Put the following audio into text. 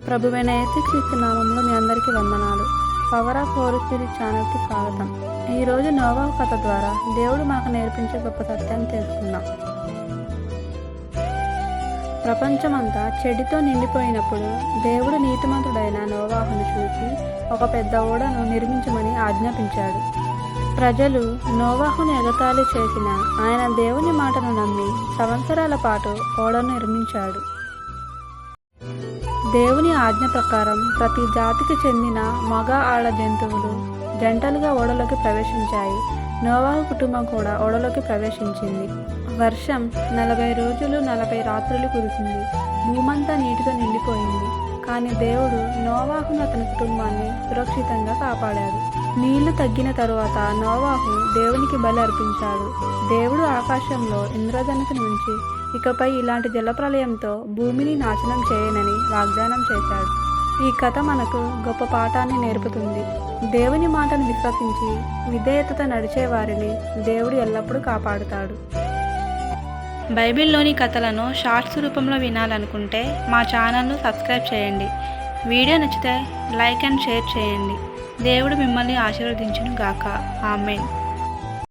ప్రభువైన యేసుక్రీస్తు నామంలో మీ అందరికీ వందనాలు. పవర్ ఆఫ్ హోలీ స్పిరిట్ ఛానల్కి స్వాగతం. ఈరోజు నోవాహు కథ ద్వారా దేవుడు మాకు నేర్పించే గొప్ప సత్యాన్ని తెలుసుకుందాం. ప్రపంచమంతా చెడుతో నిండిపోయినప్పుడు దేవుడు నీతిమంతుడైన నోవాహును చూసి ఒక పెద్ద ఓడను నిర్మించమని ఆజ్ఞాపించాడు. ప్రజలు నోవాహును ఎగతాళి చేసిన ఆయన దేవుని మాటను నమ్మి సంవత్సరాల పాటు ఓడను నిర్మించాడు. దేవుని ఆజ్ఞ ప్రకారం ప్రతి జాతికి చెందిన మగ ఆడ జంతువులు జంటలుగా ఓడలోకి ప్రవేశించాయి. నోవాహు కుటుంబం కూడా ఓడలోకి ప్రవేశించింది. వర్షం 40 రోజులు 40 రాత్రులు కురిసింది. భూమంతా నీటితో నిండిపోయింది. కానీ దేవుడు నోవాహును అతని కుటుంబాన్ని సురక్షితంగా కాపాడాడు. నీళ్లు తగ్గిన తరువాత నోవాహు దేవునికి బలి అర్పించాడు. దేవుడు ఆకాశంలో ఇంద్రధనుసును ఉంచి ఇకపై ఇలాంటి జలప్రలయంతో భూమిని నాశనం చేయనని వాగ్దానం చేశాడు. ఈ కథ మనకు గొప్ప పాఠాన్ని నేర్పుతుంది. దేవుని మాటను విశ్వసించి విధేయతతో నడిచే వారిని దేవుడు ఎల్లప్పుడూ కాపాడుతాడు. బైబిల్లోని కథలను షార్ట్స్ రూపంలో వినాలనుకుంటే మా ఛానల్ను సబ్స్క్రైబ్ చేయండి. వీడియో నచ్చితే లైక్ అండ్ షేర్ చేయండి. దేవుడు మిమ్మల్ని ఆశీర్వదించును గాక. ఆమేన్.